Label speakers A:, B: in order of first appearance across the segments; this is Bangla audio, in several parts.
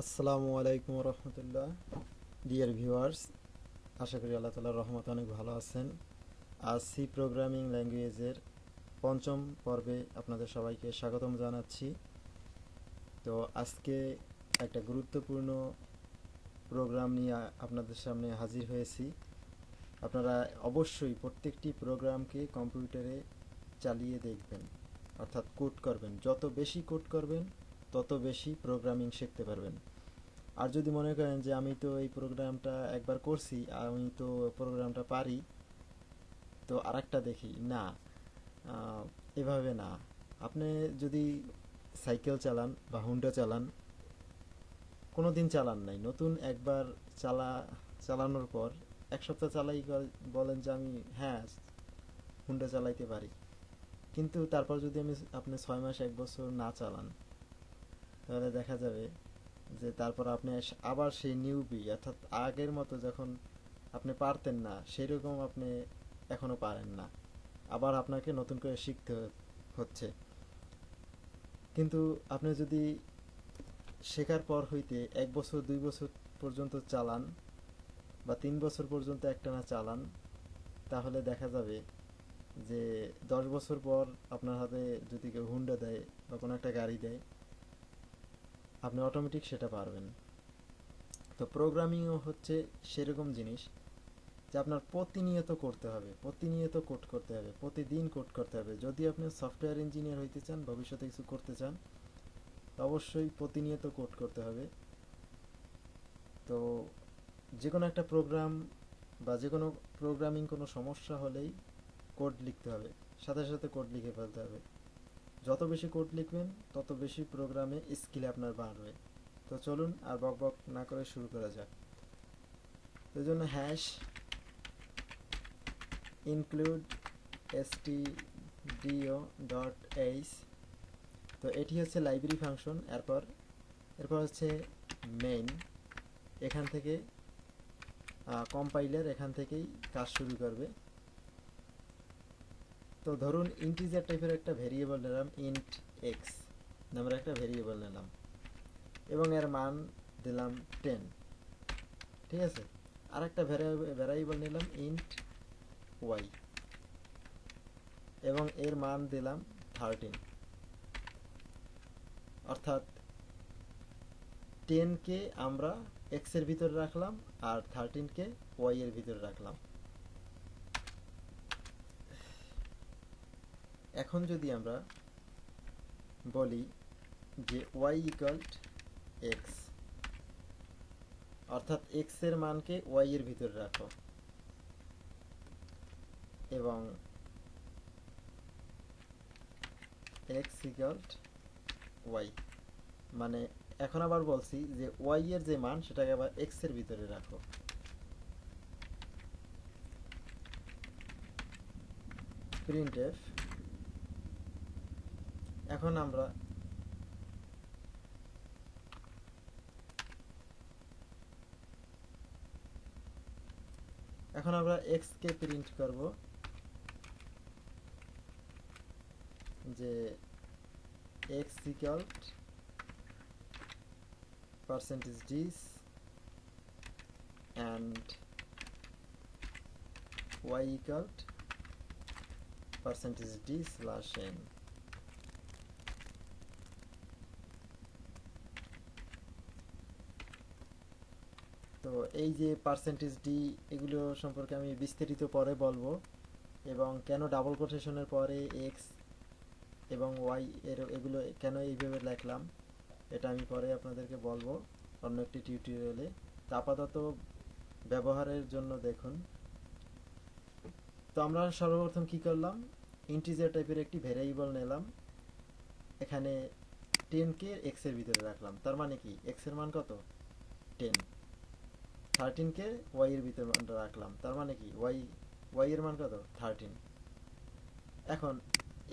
A: আসসালামু আলাইকুম রহমতুল্লাহ। ডিয়ার ভিউয়ার্স, আশা করি আল্লাহ তালার রহমত অনেক ভালো আছেন। আজ সি প্রোগ্রামিং ল্যাঙ্গুয়েজের পঞ্চম পর্বে আপনাদের সবাইকে স্বাগতম জানাচ্ছি। তো আজকে একটা গুরুত্বপূর্ণ প্রোগ্রাম নিয়ে আপনাদের সামনে হাজির হয়েছি। আপনারা অবশ্যই প্রত্যেকটি প্রোগ্রামকে কম্পিউটারে চালিয়ে দেখবেন, অর্থাৎ কোড করবেন। যত বেশি কোড করবেন তত বেশি প্রোগ্রামিং শিখতে পারবেন। আর যদি মনে করেন যে আমি তো এই প্রোগ্রামটা একবার করছি, আমি তো প্রোগ্রামটা পারি, তো আরেকটা দেখি না, আহ, এভাবে না। আপনি যদি সাইকেল চালান বা হুন্ডা চালান, কোনো দিন চালান নাই, নতুন একবার চালা চালানোর পর এক সপ্তাহ চালাই বলেন যে আমি হ্যাঁ হুন্ডা চালাইতে পারি, কিন্তু তারপর যদি আপনি 6 মাস 1 বছর না চালান, তাহলে দেখা যাবে যে তারপর আপনি আবার সেই নিউবি, অর্থাৎ আগের মতো যখন আপনি পারতেন না সেরকম আপনি এখনো পারেন না, আবার আপনাকে নতুন করে শিখতে হচ্ছে। কিন্তু আপনি যদি শেখার পর হইতে 1 বছর 2 বছর পর্যন্ত চালান বা 3 বছর পর্যন্ত একটানা চালান, তাহলে দেখা যাবে যে 10 বছর পর আপনার হাতে যদি কেউ হুন্ডা দেয় বা কোনো একটা গাড়ি দেয়, আপনি অটোমেটিক সেটা পারবেন। তো প্রোগ্রামিংও হচ্ছে সেরকম জিনিস যে আপনার প্রতিনিয়ত করতে হবে, প্রতিনিয়ত কোড করতে হবে, প্রতিদিন কোড করতে হবে। যদি আপনি সফটওয়্যার ইঞ্জিনিয়ার হইতে চান, ভবিষ্যতে কিছু করতে চান, তো অবশ্যই প্রতিনিয়ত কোড করতে হবে। তো যে কোনো একটা প্রোগ্রাম বা যে কোনো প্রোগ্রামিং কোনো সমস্যা হলেই কোড লিখতে হবে, সাথে সাথে কোড লিখে ফেলতে হবে। যত বেশি কোড লিখবেন তত বেশি প্রোগ্রামে স্কিল আপনার বাড়বে। তো চলুন আর বক বক না করে শুরু করা যাক। তো এই জন্য hash include stdio dot H, তো এটি হচ্ছে লাইব্রেরি ফাংশন। এরপর এরপর হচ্ছে মেইন, এখান থেকে কম্পাইলার এখান থেকেই কাজ শুরু করবে। তো ধরুন ইন্টিজার টাইপের একটা ভেরিয়েবল নিলাম, ইন্ট এক্স নামের একটা ভেরিয়েবল নিলাম এবং এর মান দিলাম 10, ঠিক আছে। আর একটা ভ্যারিয়েবল নিলাম ইন্ট ওয়াই এবং এর মান দিলাম 13, অর্থাৎ 10কে আমরা এক্স এর ভিতরে রাখলাম আর 13কে ওয়াই এর ভিতরে রাখলাম। এখন যদি আমরা বলি যে ওয়াই ইকুয়াল এক্স, অর্থাৎ এক্স এর মানকে ওয়াই এর ভিতরে রাখো, এবং এক্স ইকুয়াল ওয়াই, মানে এখন আবার বলছি যে ওয়াই এর যে মান সেটাকে আবার এক্স এর ভিতরে রাখো। প্রিন্ট এফ, এখন আমরা এক্স কে প্রিন্ট করব যে x equal percentage d and y equal percentage d slash n. তো এই যে পার্সেন্টেজ ডি, এগুলো সম্পর্কে আমি বিস্তারিত পরে বলবো, এবং কেন ডাবল কোটেশনের পরে এক্স এবং ওয়াই এর এগুলো কেন এইভাবে লিখলাম এটা আমি পরে আপনাদেরকে বলবো অন্য একটি টিউটোরিয়ালে। তো আপাতত ব্যবহারের জন্য দেখুন। তো আমরা সর্বপ্রথম কি করলাম, ইন্টিজার টাইপের একটি ভ্যারিয়েবল নিলাম, এখানে 10কে এক্স এর ভিতরে রাখলাম, তার মানে কি এক্স এর মান কত 10, 13কে ওয়াই এর ভিতরে রাখলাম, তার মানে কি ওয়াই এর মান কত 13। এখন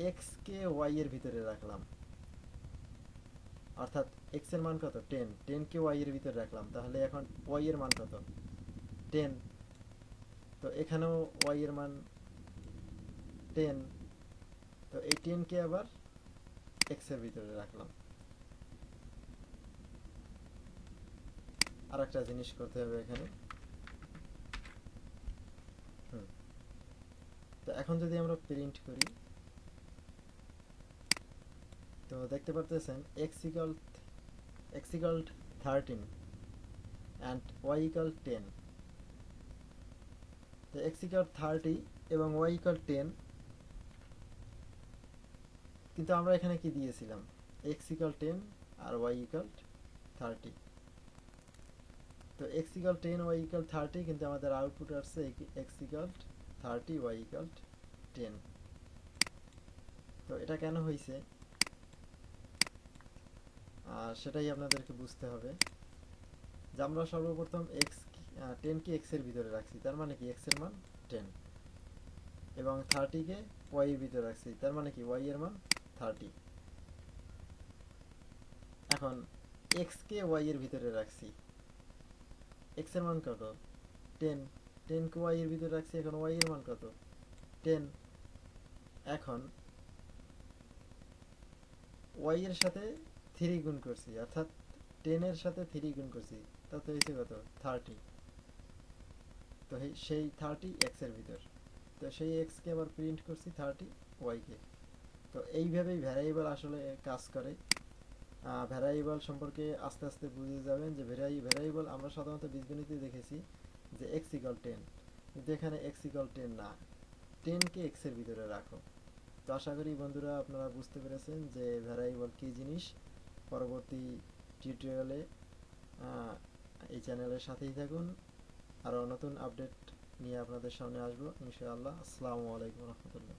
A: এক্স কে ওয়াই এর ভিতরে রাখলাম, অর্থাৎ এক্স এর মান কত 10, 10কে ওয়াই এর ভিতরে রাখলাম, তাহলে এখন ওয়াই এর মান কত 10। তো এখানেও ওয়াই এর মান 10, তো এই 10কে আবার এক্স এর ভিতরে রাখলাম। আর একটা জিনিস করতে হবে এখানে। তো এখন যদি আমরা প্রিন্ট করি, তো দেখতে পারতেছেন x equal 13 and y equal 10। তো x equal 30 এবং y equal 10, কিন্তু আমরা এখানে কি দিয়েছিলাম, x equal 10 আর y equal 30। তো x equal 10 y equal 30, কিন্তু আমাদের আউটপুট আসছে x equal 30 y equal 10। তো এটা কেন হয়েছে সেটাই আপনাদেরকে বুঝতে হবে। যে আমরা সর্বপ্রথম x 10 কে x এর ভিতরে রাখছি, তার মানে কি x এর মান 10, এবং 30 কে y এর ভিতরে রাখছি, তার মানে কি y এর মান 30। এখন x কে y এর ভিতরে রাখছি, x এর মান কত, 10, 10 কে y এর ভিতরে রাখছি, এখন y এর মান কত, 10। এখন y এর সাথে 3 গুণ করছি, অর্থাৎ 10 এর সাথে 3 গুণ করছি, তাতে হয়েছে কত, 30। তো সেই 30 x এর ভিতর, তো সেই x কে আবার প্রিন্ট করছি 30 y কে। তো এইভাবেই ভ্যারিয়েবল আসলে কাজ করে। ভ্যারিয়েবল সম্পর্কে আস্তে আস্তে বুঝে যাবেন যে ভ্যারিয়েবল আমরা সাধারণত বীজগণিতে দেখেছি যে x ইকুয়াল 10, কিন্তু এখানে x ইকুয়াল 10 না, 10 কে x এর ভিতরে রাখো। তো আশা করি বন্ধুরা আপনারা বুঝতে পেরেছেন যে ভ্যারিয়েবল কী জিনিস। পরবর্তী টিউটোরিয়ালে এই চ্যানেলের সাথেই থাকুন, আরও নতুন আপডেট নিয়ে আপনাদের সামনে আসবো ইনশাআল্লাহ। আসসালামু আলাইকুম রহমতুল্লাহ।